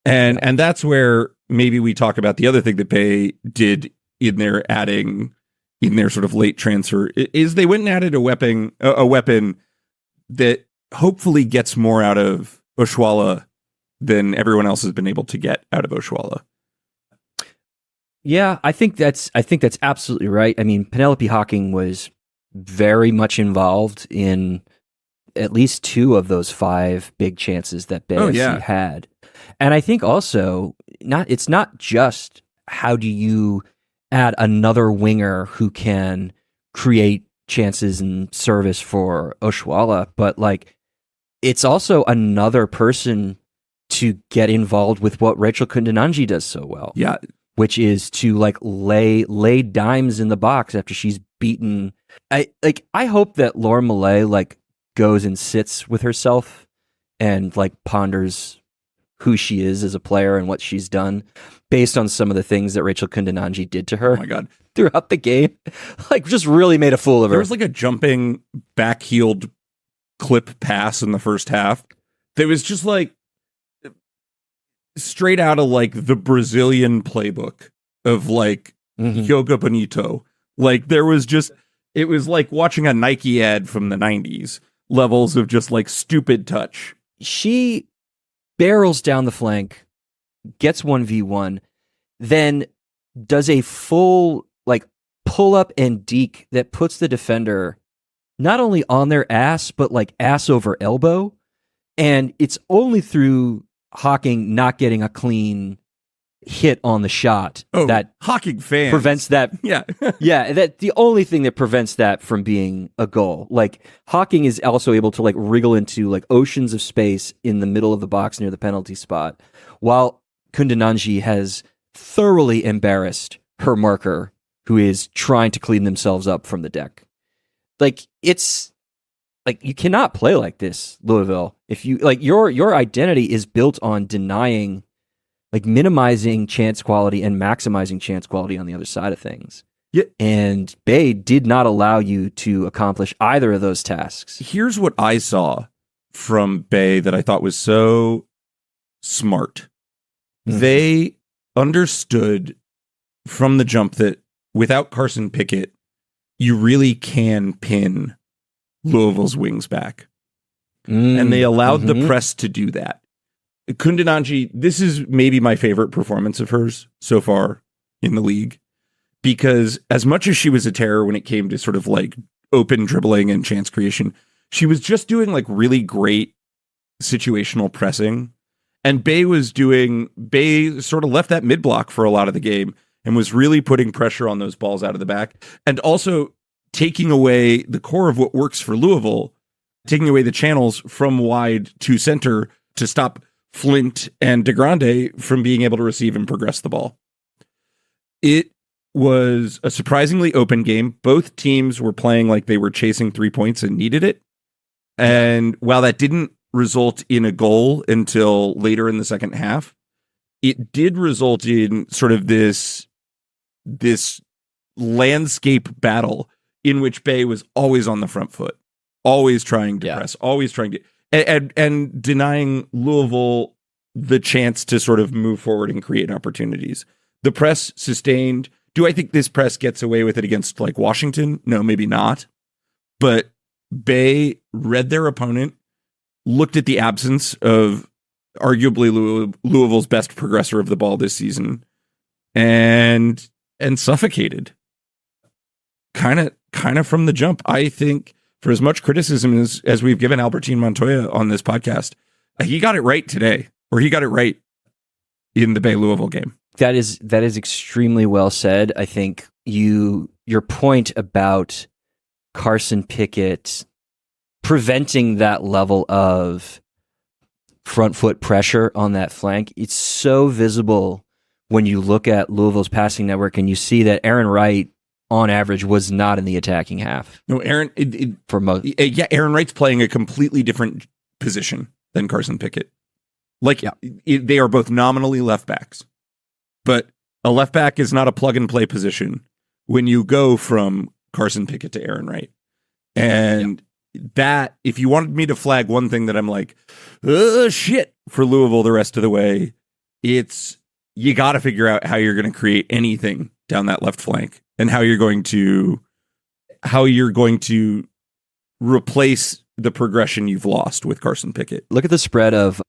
And that's where maybe we talk about the other thing that Bay did in their sort of late transfer is they went and added a weapon that hopefully gets more out of Oshuala than everyone else has been able to get out of Oshuala. Yeah, I think that's absolutely right. I mean, Penelope Hocking was very much involved in at least 2 of those 5 big chances that Bay FC had. And I think also it's not just how do you add another winger who can create chances and service for Oshuala, but like it's also another person to get involved with what Rachel Kundananji does so well. Yeah. Which is to like lay dimes in the box after she's beaten. I hope that Laura Millay like goes and sits with herself and like ponders who she is as a player and what she's done based on some of the things that Rachel Kundananji did to her. Oh my God. Throughout the game. Like just really made a fool of her. There was like a jumping back-heeled clip pass in the first half that was just like straight out of like the Brazilian playbook of like Yoga Bonito. Like it was like watching a Nike ad from the 90s, levels of just like stupid touch. She barrels down the flank, gets 1v1, then does a full like pull up and deke that puts the defender not only on their ass, but like ass over elbow. And it's only through Hocking not getting a clean hit on the shot that Hocking fans prevents that. Yeah. Yeah. That the only thing that prevents that from being a goal. Like Hocking is also able to like wriggle into like oceans of space in the middle of the box near the penalty spot, while Kundananji has thoroughly embarrassed her marker, who is trying to clean themselves up from the deck. Like it's like you cannot play like this, Louisville. If you like your identity is built on denying, like minimizing chance quality and maximizing chance quality on the other side of things. Yeah. And Bay did not allow you to accomplish either of those tasks. Here's what I saw from Bay that I thought was so smart. Mm-hmm. They understood from the jump that without Carson Pickett, you really can pin Louisville's wings back. and they allowed mm-hmm. the press to do that. Kundananji, this is maybe my favorite performance of hers so far in the league, because as much as she was a terror when it came to sort of like open dribbling and chance creation, she was just doing like really great situational pressing. And Bay sort of left that mid block for a lot of the game and was really putting pressure on those balls out of the back, and also taking away the core of what works for Louisville, taking away the channels from wide to center to stop Flint and DeGrande from being able to receive and progress the ball. It was a surprisingly open game. Both teams were playing like they were chasing 3 points and needed it. And while that didn't result in a goal until later in the second half, it did result in sort of this landscape battle in which Bay was always on the front foot, always trying to press, always trying to, and denying Louisville the chance to sort of move forward and create opportunities. The press sustained. Do I think this press gets away with it against like Washington? No, maybe not. But Bay read their opponent, looked at the absence of arguably Louisville's best progressor of the ball this season, and suffocated. Kind of from the jump. I think for as much criticism as we've given Albertine Montoya on this podcast, he got it right today, or he got it right in the Bay Louisville game. That is extremely well said. I think your point about Carson Pickett preventing that level of front foot pressure on that flank, it's so visible when you look at Louisville's passing network and you see that Aaron Wright, on average, was not in the attacking half. No, Aaron, for most. Aaron Wright's playing a completely different position than Carson Pickett. Like, they are both nominally left backs, but a left back is not a plug and play position when you go from Carson Pickett to Aaron Wright. And that, if you wanted me to flag one thing that I'm like, shit, for Louisville the rest of the way, it's you got to figure out how you're going to create anything down that left flank and how you're going to replace the progression you've lost with Carson Pickett. Look at the spread of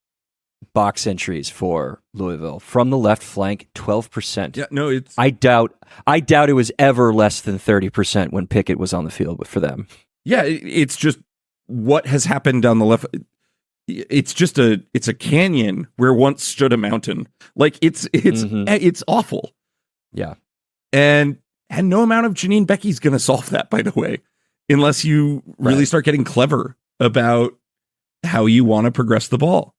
box entries for Louisville from the left flank, 12%. Yeah, no, it's I doubt it was ever less than 30% when Pickett was on the field for them. Yeah, it's just what has happened down the left. It's a canyon where once stood a mountain. Like it's awful. Yeah. And no amount of Janine Becky's going to solve that, by the way, unless you really start getting clever about how you want to progress the ball.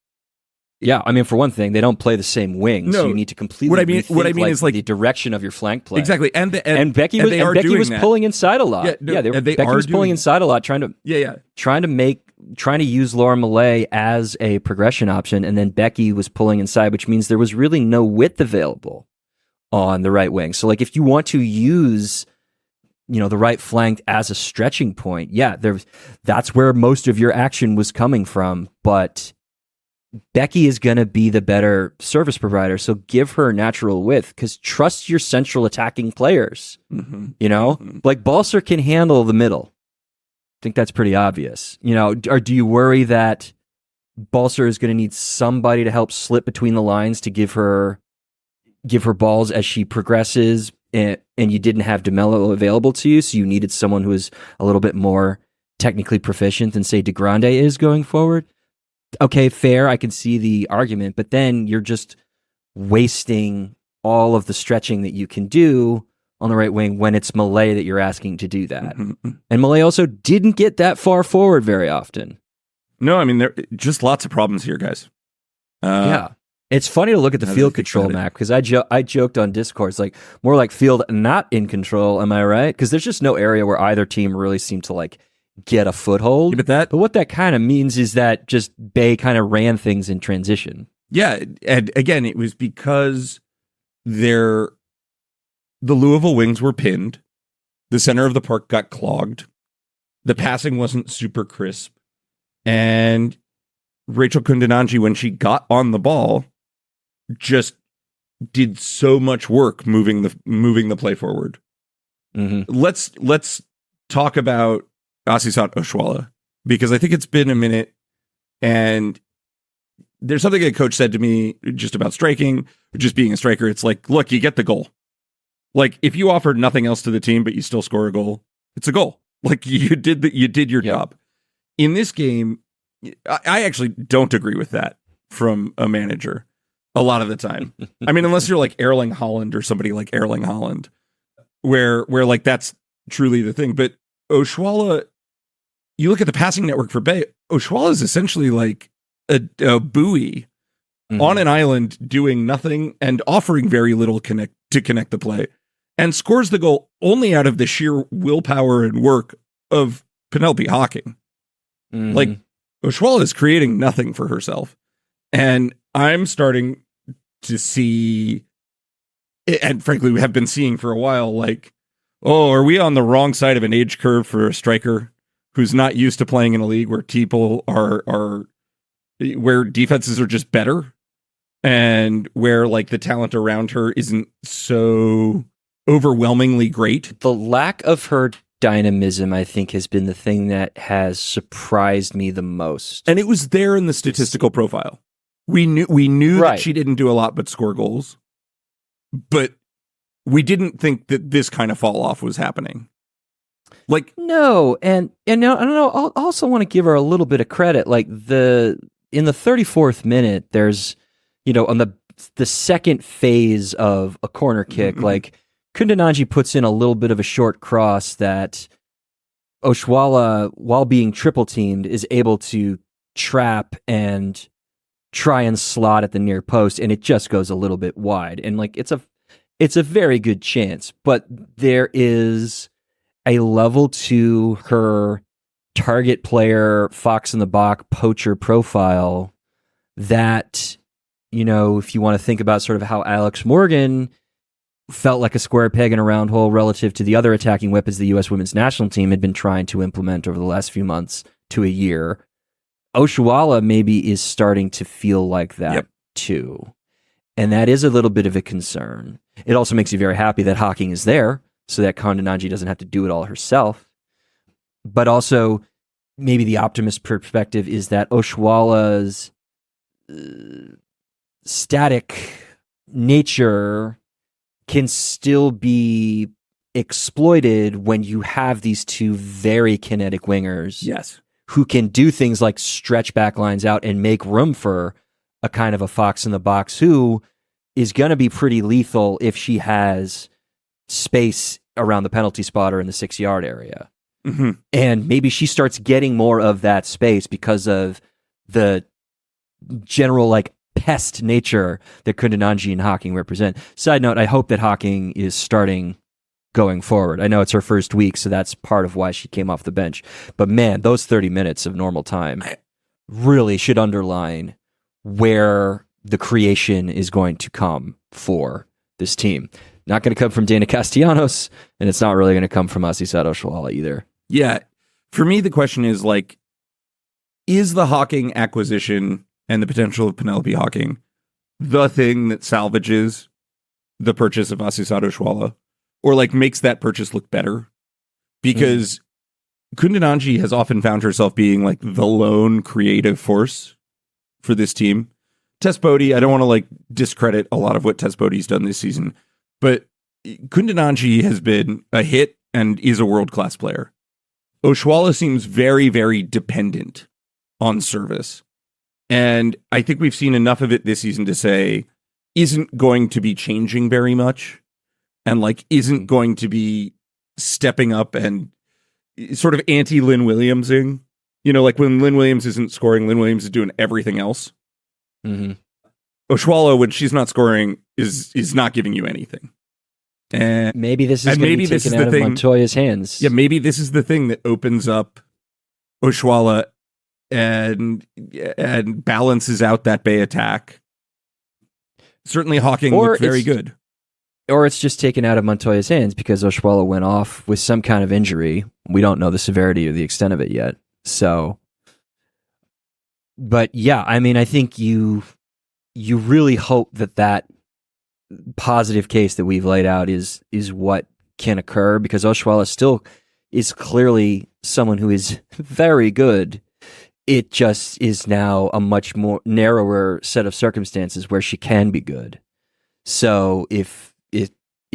Yeah, I mean, for one thing, they don't play the same wings. So you need to completely what I mean is like the direction of your flank play. Exactly, and Becky was pulling inside a lot. Becky was pulling inside a lot, trying to use Laura Millay as a progression option, and then Becky was pulling inside, which means there was really no width available on the right wing. So, like, if you want to use, the right flank as a stretching point, that's where most of your action was coming from, but Becky is going to be the better service provider, so give her natural width, because trust your central attacking players. Like Balser can handle the middle. I think that's pretty obvious. Or do you worry that Balser is going to need somebody to help slip between the lines to give her balls as she progresses, and you didn't have DeMello available to you, so you needed someone who is a little bit more technically proficient than, say, DeGrande is going forward? Okay, fair. I can see the argument, but then you're just wasting all of the stretching that you can do on the right wing when it's Millay that you're asking to do that. And Millay also didn't get that far forward very often. No, I mean, there just lots of problems here, guys. It's funny to look at the field control map, because I joked on Discord, it's like more like field not in control. Am I right? Because there's just no area where either team really seemed to like get a foothold. But what that kind of means is that just Bay kind of ran things in transition. Yeah, and again, it was because the Louisville wings were pinned, the center of the park got clogged, the passing wasn't super crisp, and Rachel Kundananji, when she got on the ball, just did so much work moving the play forward. Let's talk about Asisat Oshuala, because I think it's been a minute And there's something a coach said to me just about striking, or just being a striker. It's like, look, you get the goal. Like, if you offered nothing else to the team, but you still score a goal, it's a goal. Like, you did your job. In this game, I actually don't agree with that from a manager a lot of the time. I mean, unless you're like Erling Haaland or somebody like Erling Haaland, where like that's truly the thing. But Oshuala, you look at the passing network for Bay, Oshuala is essentially like a buoy on an island doing nothing and offering very little to connect the play, and scores the goal only out of the sheer willpower and work of Penelope Hocking. Like, Oshuala is creating nothing for herself. And I'm starting to see, and frankly, we have been seeing for a while, like, oh, are we on the wrong side of an age curve for a striker who's not used to playing in a league where people are where defenses are just better and where like the talent around her isn't so overwhelmingly great? The lack of her dynamism, I think, has been the thing that has surprised me the most. And it was there in the statistical profile. We knew Right. that she didn't do a lot but score goals, but we didn't think that this kind of fall off was happening. Like, no, and now I don't know. I also want to give her a little bit of credit. Like in the 34th minute, there's, on the second phase of a corner kick, like Kundananji puts in a little bit of a short cross that Oshuala, while being triple teamed, is able to trap and try and slot at the near post, and it just goes a little bit wide. And like it's a very good chance, but there is a level to her target player, fox in the box, poacher profile that, if you want to think about sort of how Alex Morgan felt like a square peg in a round hole relative to the other attacking weapons the U.S. women's national team had been trying to implement over the last few months to a year, Oshuala maybe is starting to feel like that too. And that is a little bit of a concern. It also makes you very happy that Hocking is there so that Kundananji doesn't have to do it all herself. But also, maybe the optimist perspective is that Oshuala's static nature can still be exploited when you have these two very kinetic wingers. yes. Who can do things like stretch back lines out and make room for a kind of a fox in the box who is going to be pretty lethal if she has space around the penalty spot or in the 6-yard area. And maybe she starts getting more of that space because of the general like pest nature that Kundananji and Hocking represent. Side note, I hope that Hocking is starting going forward. I know it's her first week, so that's part of why she came off the bench. But man, those 30 minutes of normal time really should underline where the creation is going to come for this team. Not going to come from Dana Castellanos, and it's not really going to come from Asisat Oshuala either. Yeah. For me, the question is like, is the Hocking acquisition and the potential of Penelope Hocking the thing that salvages the purchase of Asisat Oshuala? Or like makes that purchase look better? Because Kundananji has often found herself being like the lone creative force for this team. Tess Bodie, I don't want to like discredit a lot of what Tess Bodie's done this season, but Kundananji has been a hit and is a world-class player. Oshuala seems very, very dependent on service. And I think we've seen enough of it this season to say isn't going to be changing very much. And like isn't going to be stepping up and sort of anti-Lynn Williamsing. Like when Lynn Williams isn't scoring, Lynn Williams is doing everything else. Oshuala, when she's not scoring, is not giving you anything. And maybe this is going to be taken out of Montoya's hands. Yeah, maybe this is the thing that opens up Oshuala and balances out that Bay attack. Certainly Hocking looked very good. Or it's just taken out of Montoya's hands because Oshuala went off with some kind of injury. We don't know the severity or the extent of it yet. So, but yeah, I mean, I think you really hope that positive case that we've laid out is what can occur, because Oshuala still is clearly someone who is very good It just is now a much more narrower set of circumstances where she can be good. So if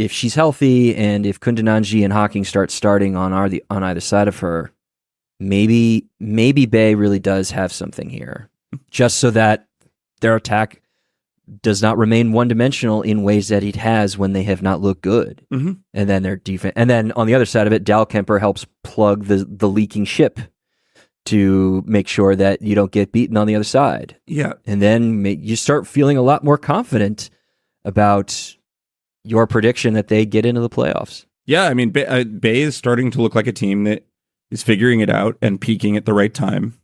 she's healthy and if Kundananji and Hawking starting on either side of her, maybe Bay really does have something here, just so that their attack does not remain one-dimensional in ways that it has when they have not looked good. Mm-hmm. And then their defense, and then on the other side of it, Dal Kemper helps plug the leaking ship to make sure that you don't get beaten on the other side. Yeah. And then you start feeling a lot more confident about your prediction that they get into the playoffs. Yeah, I mean, Bay is starting to look like a team that is figuring it out and peaking at the right time.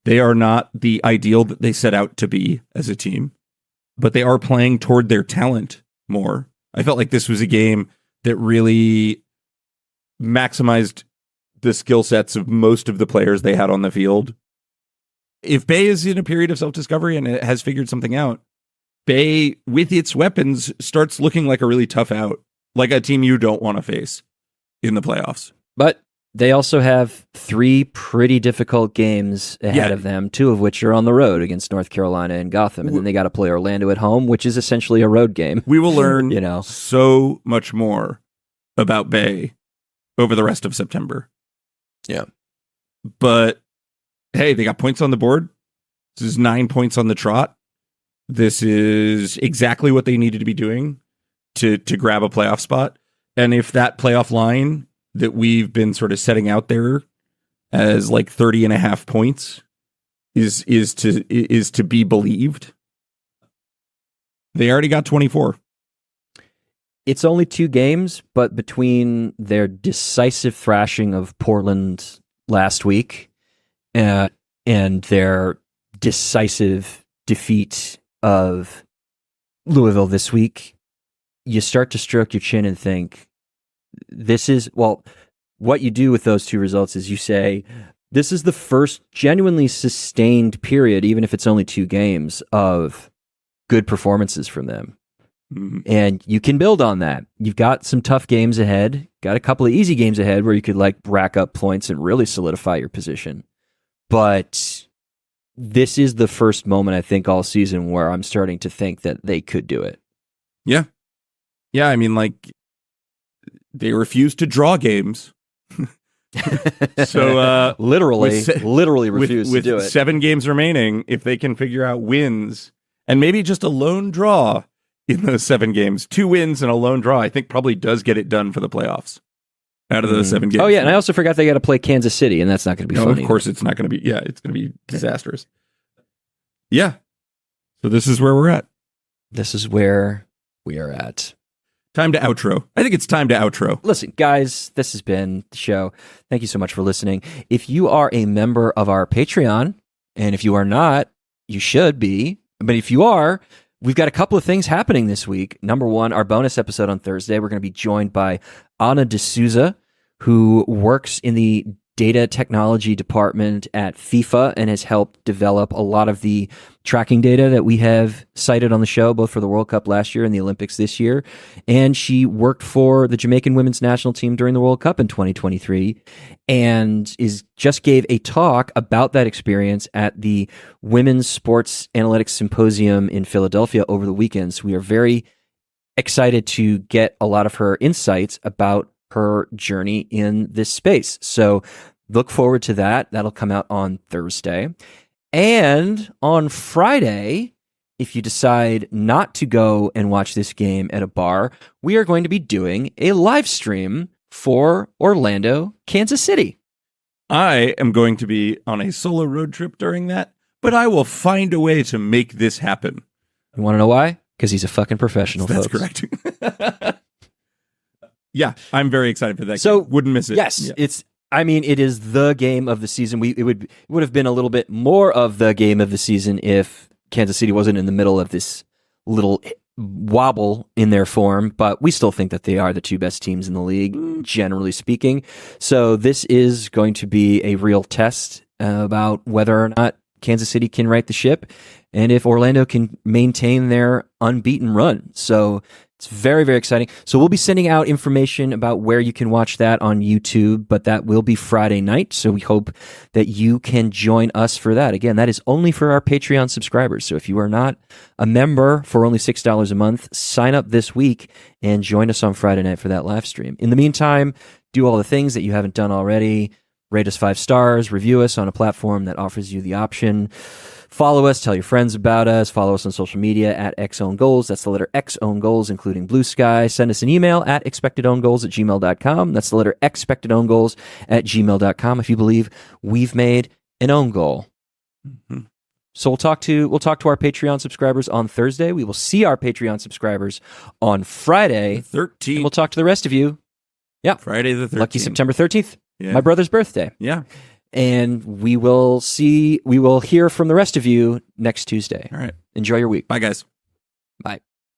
They are not the ideal that they set out to be as a team, but they are playing toward their talent more. I felt like this was a game that really maximized the skill sets of most of the players they had on the field. If Bay is in a period of self-discovery and it has figured something out, Bay, with its weapons, starts looking like a really tough out, like a team you don't want to face in the playoffs. But they also have 3 pretty difficult games ahead of them, 2 of which are on the road against North Carolina and Gotham, and then they got to play Orlando at home, which is essentially a road game. We will learn so much more about Bay over the rest of September. Yeah. But, hey, they got points on the board. This is 9 points on the trot. This is exactly what they needed to be doing to grab a playoff spot. And if that playoff line that we've been sort of setting out there as like 30.5 points is to be believed, they already got 24. It's only 2 games, but between their decisive thrashing of Portland last week and their decisive defeat of Louisville this week, you start to stroke your chin and think, what you do with those 2 results is you say, this is the first genuinely sustained period, even if it's only 2 games, of good performances from them. Mm-hmm. And you can build on that. You've got some tough games ahead, got a couple of easy games ahead where you could like rack up points and really solidify your position. But this is the first moment, I think, all season where I'm starting to think that they could do it. Yeah. Yeah, I mean, like, they refuse to draw games. So literally refuse to do it. With 7 games remaining, if they can figure out wins and maybe just a lone draw in those 7 games, 2 wins and a lone draw, I think probably does get it done for the playoffs out of those 7 games. Oh yeah, and I also forgot they got to play Kansas City, and that's not going to be fun. Of course, it's not going to be. Yeah, it's going to be disastrous. Yeah. So this is where we're at. This is where we are at. Time to outro. I think it's time to outro. Listen, guys, this has been the show. Thank you so much for listening. If you are a member of our Patreon, and if you are not, you should be. But if you are, we've got a couple of things happening this week. Number one, our bonus episode on Thursday, we're going to be joined by Ana D'Souza, who works in the data technology department at FIFA and has helped develop a lot of the tracking data that we have cited on the show, both for the World Cup last year and the Olympics this year. And she worked for the Jamaican women's national team during the World Cup in 2023 and just gave a talk about that experience at the Women's Sports Analytics Symposium in Philadelphia over the weekend. So we are very excited to get a lot of her insights about her journey in this space. So look forward to that. That'll come out on Thursday. And on Friday, if you decide not to go and watch this game at a bar, we are going to be doing a live stream for Orlando, Kansas City. I am going to be on a solo road trip during that, but I will find a way to make this happen. You want to know why? Because he's a fucking professional, That's folks. correct. Yeah, I'm very excited for that. So game. Wouldn't miss it. Yes, yeah. It is the game of the season. It would have been a little bit more of the game of the season if Kansas City wasn't in the middle of this little wobble in their form, but we still think that they are the 2 best teams in the league, generally speaking. So this is going to be a real test about whether or not Kansas City can right the ship and if Orlando can maintain their unbeaten run. So it's very, very exciting. So we'll be sending out information about where you can watch that on YouTube, but that will be Friday night. So we hope that you can join us for that. Again, that is only for our Patreon subscribers. So if you are not a member for only $6 a month, sign up this week and join us on Friday night for that live stream. In the meantime, do all the things that you haven't done already. Rate us 5 stars, review us on a platform that offers you the option. Follow us, tell your friends about us, follow us on social media at XOwnGoals. That's the letter X Own Goals, including Blue Sky. Send us an email at expectedowngoals@gmail.com. That's the letter expectedowngoals@gmail.com if you believe we've made an own goal. Mm-hmm. So we'll talk to our Patreon subscribers on Thursday. We will see our Patreon subscribers on Friday. 13th. And we'll talk to the rest of you. Yeah. Friday the 13th. Lucky September 13th. Yeah. My brother's birthday. Yeah. And we will hear from the rest of you next Tuesday. All right. Enjoy your week. Bye, guys. Bye.